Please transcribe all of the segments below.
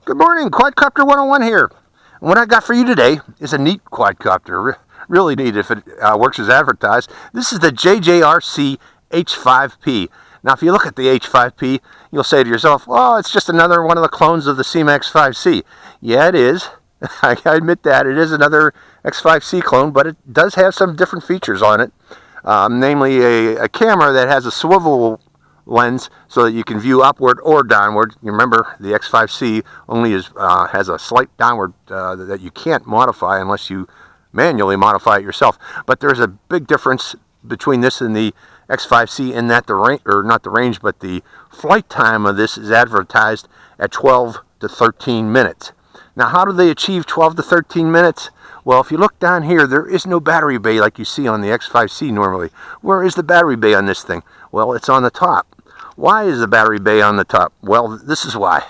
Good morning, Quadcopter 101 here. And what I got for you today is a neat quadcopter. Really neat if it works as advertised. This is the JJRC H5P. Now, if you look at the H5P, you'll say to yourself, oh, it's just another one of the clones of the X5C. Yeah, it is. I admit that. It is another X5C clone, but it does have some different features on it. Namely, a camera that has a swivel lens so that you can view upward or downward. You remember the X5C only has a slight downward that you can't modify unless you manually modify it yourself. But there's a big difference between this and the X5C in that the range, or not the range, but the flight time of this is advertised at 12 to 13 minutes. Now, how do they achieve 12 to 13 minutes? Well, if you look down here, there is no battery bay like you see on the X5C normally. Where is the battery bay on this thing? Well, it's on the top. Why is the battery bay on the top? Well, this is why.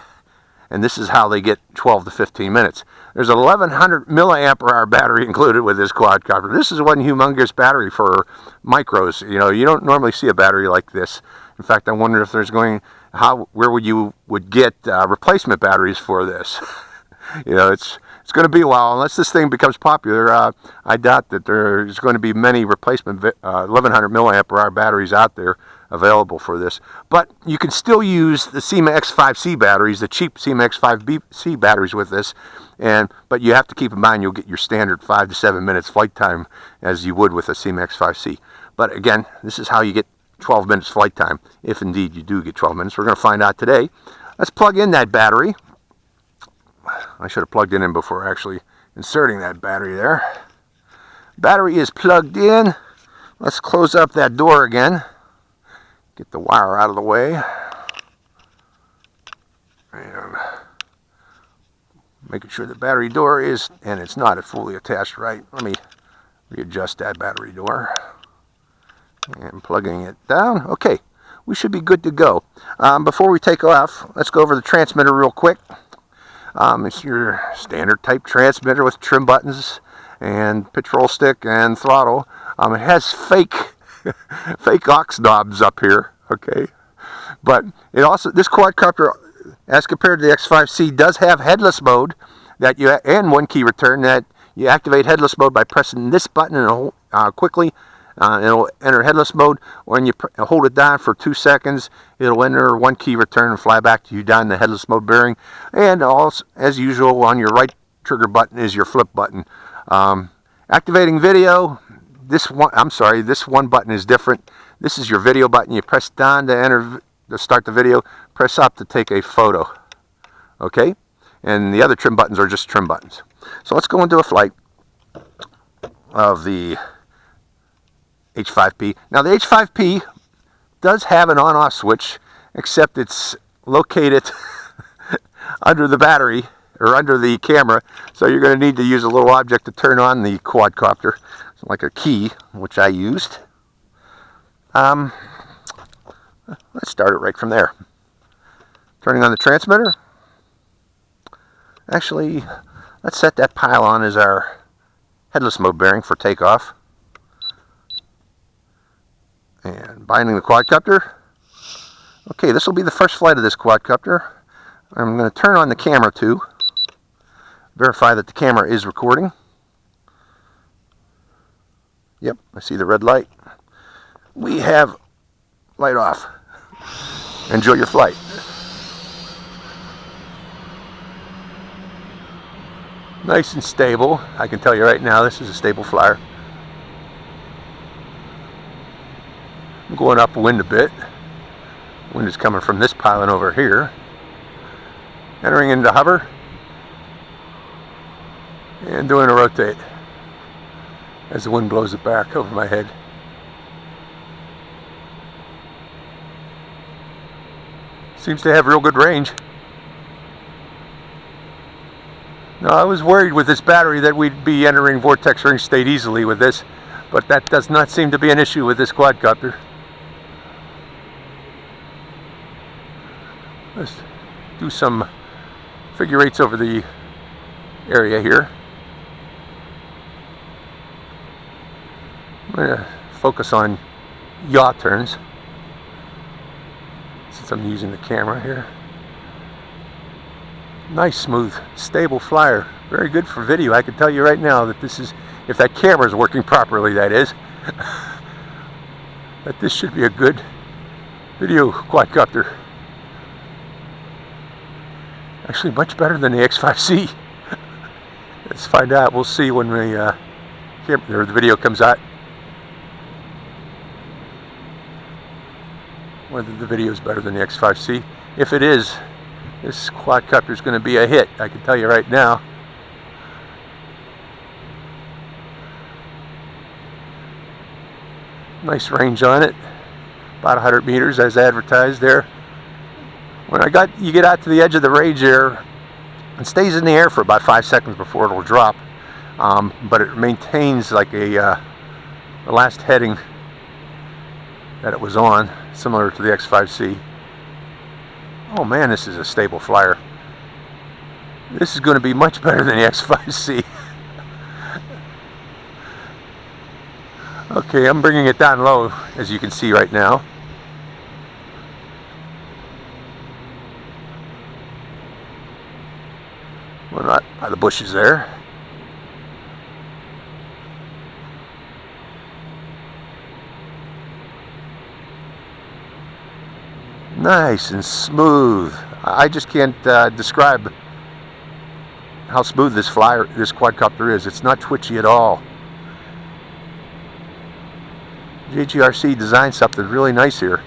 And this is how they get 12 to 15 minutes. There's an 1100 milliamp hour battery included with this quadcopter. This is one humongous battery for micros. You know, you don't normally see a battery like this. In fact, I wonder if there's where you would get replacement batteries for this. You know, it's going to be a while unless this thing becomes popular. I doubt that there's going to be many replacement 1100 milliamp hour batteries out there available for this. But you can still use the X5C batteries, the cheap X5C batteries with this. But you have to keep in mind you'll get your standard 5 to 7 minutes flight time as you would with a X5C. But again, this is how you get 12 minutes flight time, if indeed you do get 12 minutes. We're going to find out today. Let's plug in that battery. I should have plugged it in before actually inserting that battery there. Battery is plugged in. Let's close up that door again. Get the wire out of the way. And making sure the battery door is, and it's not fully attached right. Let me readjust that battery door. And plugging it down. Okay, we should be good to go. Before we take off, let's go over the transmitter real quick. It's your standard type transmitter with trim buttons and pitch roll stick and throttle. It has fake aux knobs up here, okay? But it also, this quadcopter, as compared to the X5C, does have headless mode and one key return that you activate headless mode by pressing this button and quickly. It'll enter headless mode. When you hold it down for 2 seconds, it'll enter one key return and fly back to you down the headless mode bearing. And also, as usual, on your right trigger button is your flip button. Activating video. This one button is different. This is your video button. You press down to start the video. Press up to take a photo. Okay, and the other trim buttons are just trim buttons. So let's go into a flight of the H5P. Now the H5P does have an on-off switch, except it's located under the battery or under the camera, so you're going to need to use a little object to turn on the quadcopter, like a key, which I used. Let's start it right from there. Turning on the transmitter. Actually, let's set that pile on as our headless mode bearing for takeoff. And binding the quadcopter. Okay, this will be the first flight of this quadcopter. I'm going to turn on the camera too. Verify that the camera is recording. Yep, I see the red light. We have light off. Enjoy your flight. Nice and stable. I can tell you right now, this is a stable flyer. I'm going upwind a bit. Wind is coming from this pylon over here. Entering into hover. And doing a rotate as the wind blows it back over my head. Seems to have real good range. Now, I was worried with this battery that we'd be entering vortex ring state easily with this, but that does not seem to be an issue with this quadcopter. Let's do some figure eights over the area here. I'm going to focus on yaw turns since I'm using the camera here. Nice, smooth, stable flyer. Very good for video. I can tell you right now that this is, if that camera is working properly, that is, that this should be a good video quadcopter. Actually, much better than the X5C. Let's find out. We'll see when the video comes out. Whether the video is better than the X5C. If it is, this quadcopter is going to be a hit. I can tell you right now. Nice range on it. About 100 meters as advertised there. When you get out to the edge of the range there, it stays in the air for about 5 seconds before it'll drop, but it maintains like the last heading that it was on, similar to the X5C. Oh man, this is a stable flyer. This is going to be much better than the X5C. Okay, I'm bringing it down low, as you can see right now. We're not by the bushes there. Nice and smooth. I just can't describe how smooth this quadcopter is. It's not twitchy at all. JJRC designed something really nice here.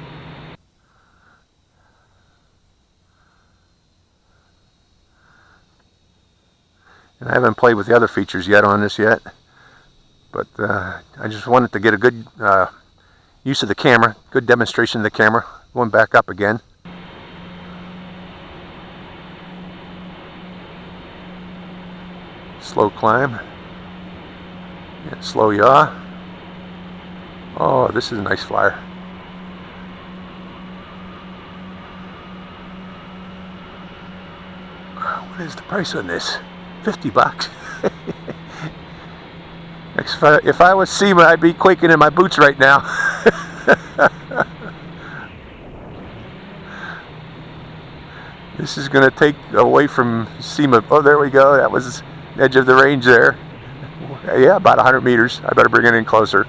And I haven't played with the other features yet on this yet, but I just wanted to get a good use of the camera, good demonstration of the camera. Going back up again. Slow climb. Yeah, slow yaw. Oh, this is a nice flyer. What is the price on this? 50 bucks. If I was SEMA, I'd be quaking in my boots right now. This is going to take away from SEMA. Oh, there we go. That was the edge of the range there. Yeah, about 100 meters. I better bring it in closer.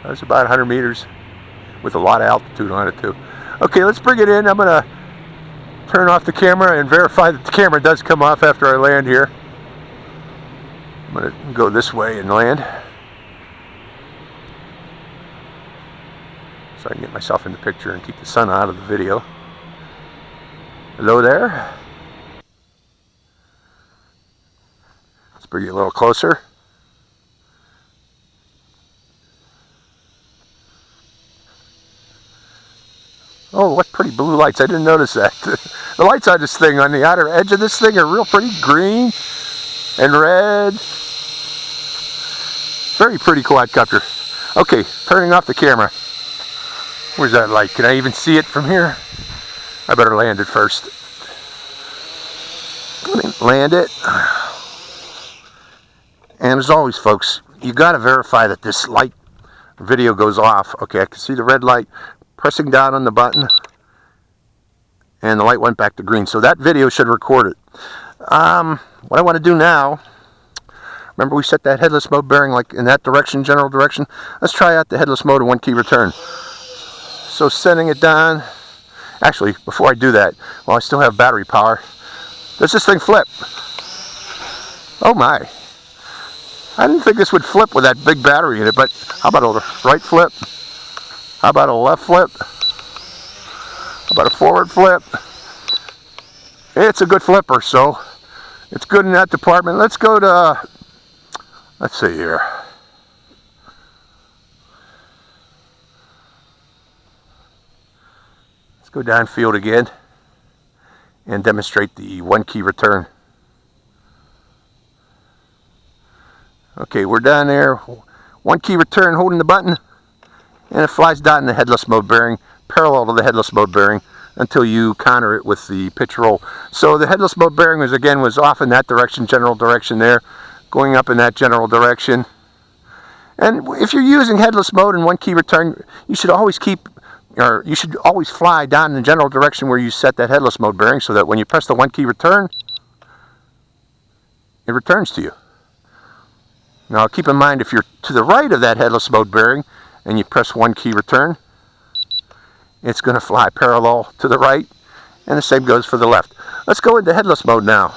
That was about 100 meters with a lot of altitude on it too. Okay, let's bring it in. I'm going to turn off the camera and verify that the camera does come off after I land here. I'm going to go this way and land, so I can get myself in the picture and keep the sun out of the video. Hello there. Let's bring you a little closer. Oh, what pretty blue lights. I didn't notice that. The lights on this thing, on the outer edge of this thing, are real pretty green and red. Very pretty quadcopter. Okay, turning off the camera. Where's that light? Can I even see it from here? I better land it first. Land it. And as always, folks, you got to verify that this light video goes off. Okay, I can see the red light. Pressing down on the button, and the light went back to green. So that video should record it. What I want to do now, remember we set that headless mode bearing like in that direction, general direction. Let's try out the headless mode and 1 key return. So setting it down. Actually, before I do that, while I still have battery power, does this thing flip? Oh my. I didn't think this would flip with that big battery in it, but how about a right flip? How about a left flip? How about a forward flip? It's a good flipper, so it's good in that department. Let's go to, let's see here. Let's go downfield again and demonstrate the 1 key return. Okay, we're down there. 1 key return, holding the button. And it flies down in the headless mode bearing, parallel to the headless mode bearing, until you counter it with the pitch roll. So the headless mode bearing was off in that direction, general direction there, going up in that general direction. And if you're using headless mode and 1 key return, you should always keep or you should always fly down in the general direction where you set that headless mode bearing, so that when you press the 1 key return, it returns to you. Now keep in mind, if you're to the right of that headless mode bearing and you press 1 key return, it's going to fly parallel to the right, and the same goes for the left. Let's go into headless mode now.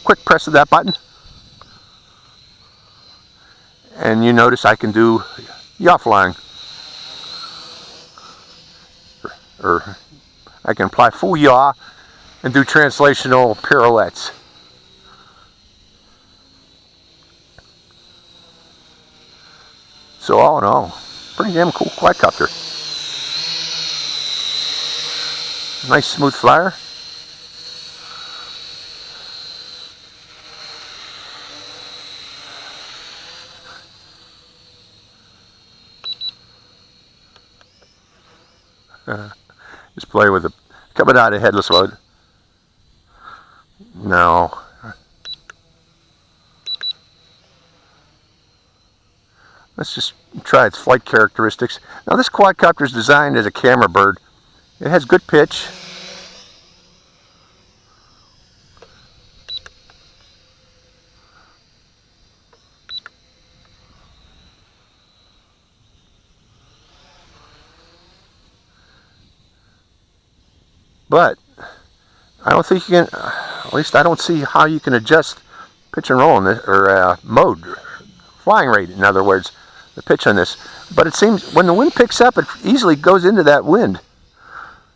Quick press of that button, and you notice I can do yaw flying. Or I can apply full yaw and do translational pirouettes. So all in all, pretty damn cool quadcopter. Nice smooth flyer. Just play with it. Coming out of headless mode. No. Let's just try its flight characteristics. Now this quadcopter is designed as a camera bird. It has good pitch. But I don't think you can, at least I don't see how you can adjust pitch and roll in this, or mode, flying rate, in other words, the pitch on this. But it seems when the wind picks up, it easily goes into that wind.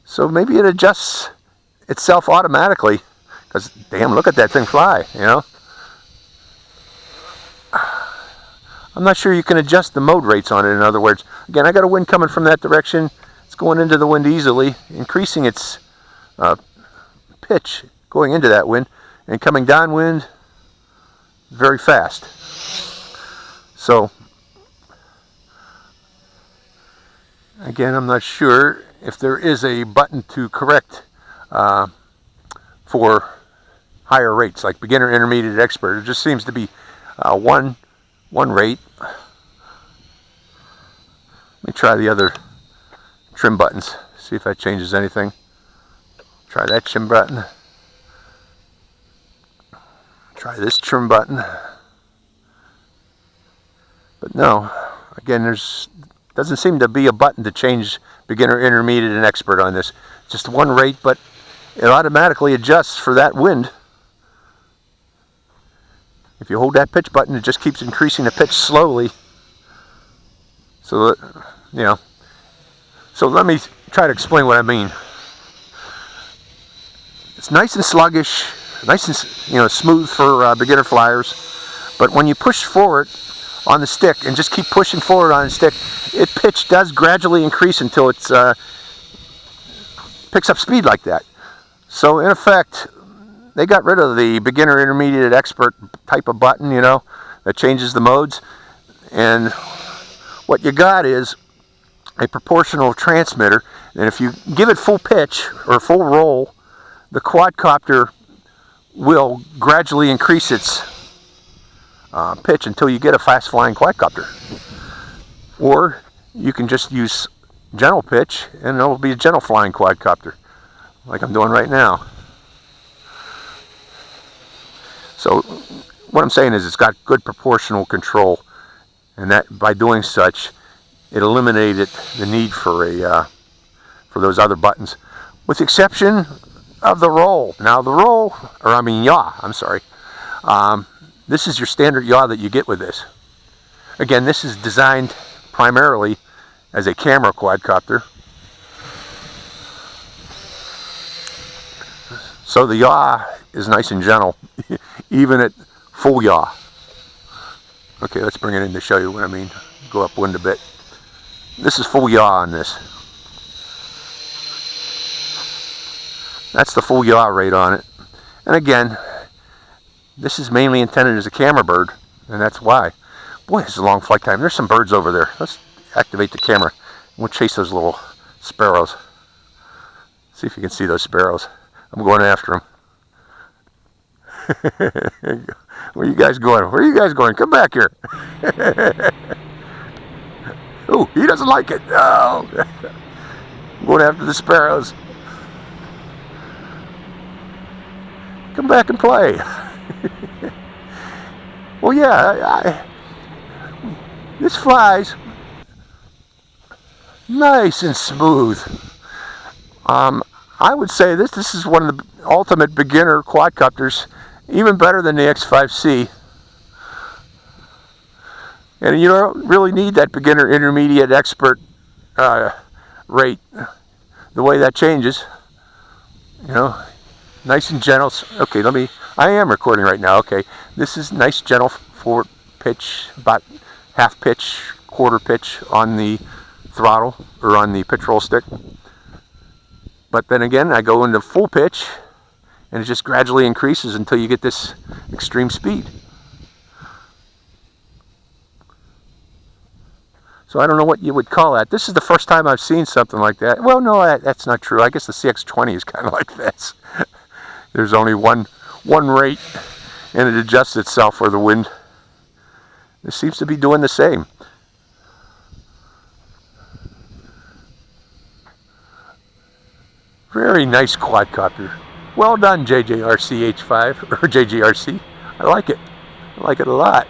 So maybe it adjusts itself automatically, because damn, look at that thing fly, you know. I'm not sure you can adjust the mode rates on it. In other words, again, I got a wind coming from that direction. It's going into the wind easily, increasing its pitch going into that wind, and coming downwind very fast. So again, I'm not sure if there is a button to correct for higher rates, like beginner, intermediate, expert. It just seems to be one rate. Let me try the other trim buttons, see if that changes anything. Try that trim button. Try this trim button. But no, again, doesn't seem to be a button to change beginner, intermediate, and expert on this. Just one rate, but it automatically adjusts for that wind. If you hold that pitch button, it just keeps increasing the pitch slowly. So that, you know. So let me try to explain what I mean. It's nice and sluggish, nice and smooth for beginner flyers. But when you push forward on the stick and just keep pushing forward on the stick, its pitch does gradually increase until it picks up speed like that. So in effect, they got rid of the beginner, intermediate, expert type of button, that changes the modes. And what you got is a proportional transmitter. And if you give it full pitch or full roll, the quadcopter will gradually increase its pitch until you get a fast flying quadcopter. Or you can just use gentle pitch and it'll be a gentle flying quadcopter, like I'm doing right now. So what I'm saying is it's got good proportional control, and that by doing such, it eliminated the need for for those other buttons, with the exception of the roll. Now the roll, yaw, I'm sorry. This is your standard yaw that you get with this. Again, this is designed primarily as a camera quadcopter. So the yaw is nice and gentle, even at full yaw. Okay, let's bring it in to show you what I mean. Go upwind a bit. This is full yaw on this. That's the full yaw rate on it. And again, this is mainly intended as a camera bird, and that's why. Boy, this is a long flight time. There's some birds over there. Let's activate the camera. We'll chase those little sparrows. See if you can see those sparrows. I'm going after them. Where are you guys going? Where are you guys going? Come back here. Oh, he doesn't like it. No. I'm going after the sparrows. Come back and play. Well, yeah, this flies nice and smooth. I would say this is one of the ultimate beginner quadcopters, even better than the X5C. And you don't really need that beginner, intermediate, expert rate. The way that changes, you know, nice and gentle. Okay, I am recording right now. Okay, this is nice, gentle forward pitch, about half pitch, quarter pitch on the throttle or on the pitch roll stick. But then again, I go into full pitch, and it just gradually increases until you get this extreme speed. So I don't know what you would call that. This is the first time I've seen something like that. Well, no, that's not true. I guess the CX20 is kind of like this. There's only one rate, and it adjusts itself for the wind. It seems to be doing the same. Very nice quadcopter. Well done, JJRC H5, or JJRC. I like it. I like it a lot.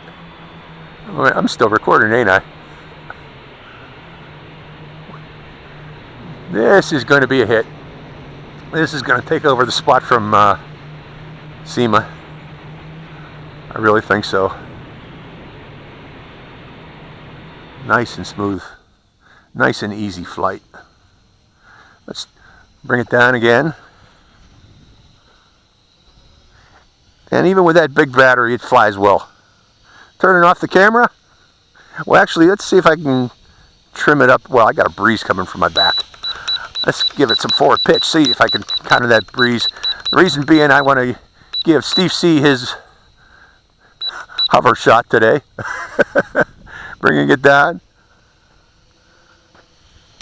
I'm still recording, ain't I? This is going to be a hit. This is going to take over the spot from SEMA. I really think so. Nice and smooth. Nice and easy flight. Let's bring it down again. And even with that big battery, it flies well. Turning off the camera. Well, actually, let's see if I can trim it up. Well, I got a breeze coming from my back. Let's give it some forward pitch. See if I can counter that breeze. The reason being, I want to give Steve C his hover shot today. Bringing it down.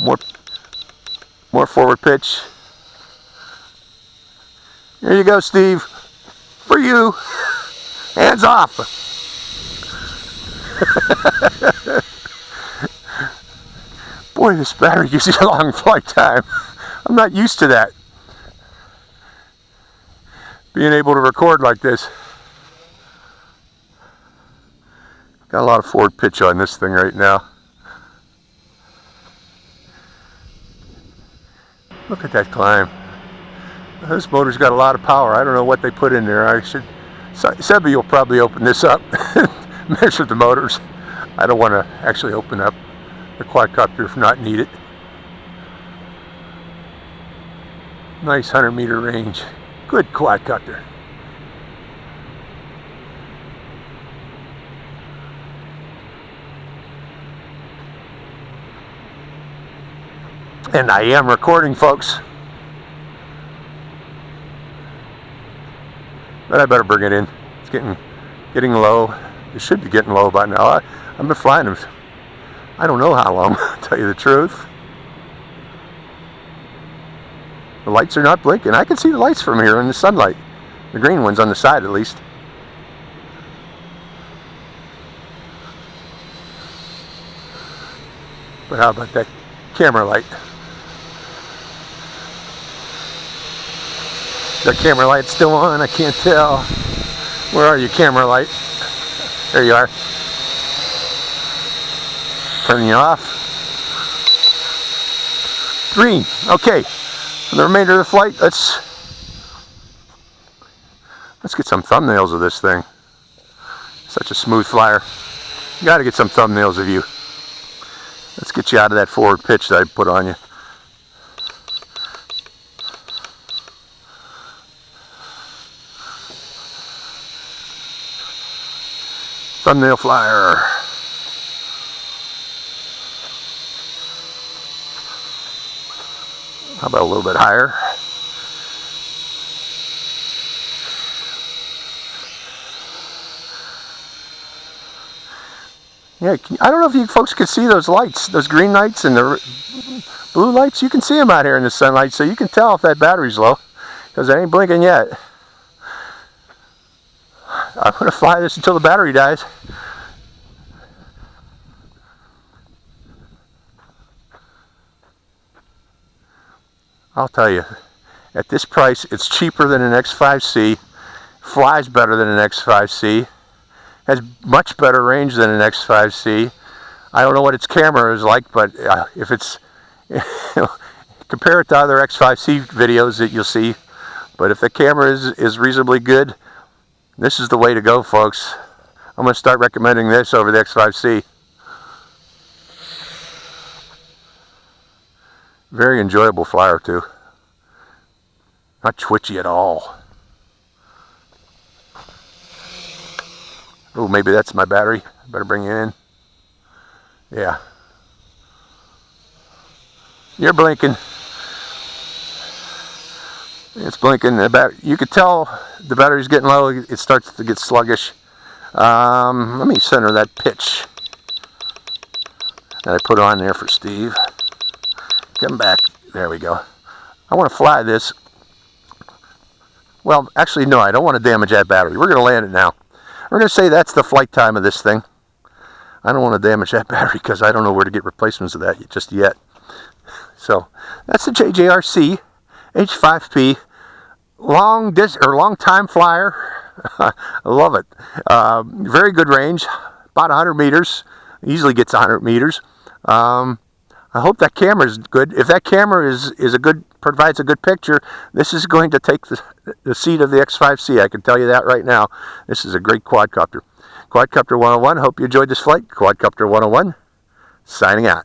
More forward pitch. Here you go, Steve. For you. Hands off. Boy, this battery gives you a long flight time. I'm not used to that. Being able to record like this. Got a lot of forward pitch on this thing right now. Look at that climb. This motor's got a lot of power. I don't know what they put in there. Sebby will probably open this up and measure the motors. I don't want to actually open up the quadcopter if not needed. Nice 100-meter range. Good quadcopter. And I am recording, folks. But I better bring it in. It's getting low. It should be getting low by now. I've been flying them, I don't know how long, to tell you the truth. The lights are not blinking. I can see the lights from here in the sunlight. The green ones on the side, at least. But how about that camera light? The camera light's still on, I can't tell. Where are you, camera light? There you are. Turning you off. Green. Okay. For the remainder of the flight, let's get some thumbnails of this thing. Such a smooth flyer. You got to get some thumbnails of you. Let's get you out of that forward pitch that I put on you. Thumbnail flyer. How about a little bit higher? Yeah, I don't know if you folks can see those lights, those green lights and the blue lights. You can see them out here in the sunlight, so you can tell if that battery's low, because it ain't blinking yet. I'm going to fly this until the battery dies. I'll tell you, at this price, it's cheaper than an X5C, flies better than an X5C, has much better range than an X5C. I don't know what its camera is like, but if it's, compare it to other X5C videos that you'll see, but if the camera is reasonably good, this is the way to go, folks. I'm going to start recommending this over the X5C. Very enjoyable flyer too. Not twitchy at all. Oh, maybe that's my battery. Better bring it in. Yeah. You're blinking. It's blinking. You could tell the battery's getting low. It starts to get sluggish. Let me center that pitch that I put on there for Steve. Come back. There we go. I want to fly this. Well, actually, no, I don't want to damage that battery. We're going to land it now. We're going to say that's the flight time of this thing. I don't want to damage that battery because I don't know where to get replacements of that just yet. So that's the JJRC H5P long time flyer. I love it. Very good range, about 100 meters. Easily gets 100 meters. I hope that camera is good. If that camera provides a good picture, this is going to take the seat of the X5C. I can tell you that right now. This is a great quadcopter. Quadcopter 101. Hope you enjoyed this flight. Quadcopter 101. Signing out.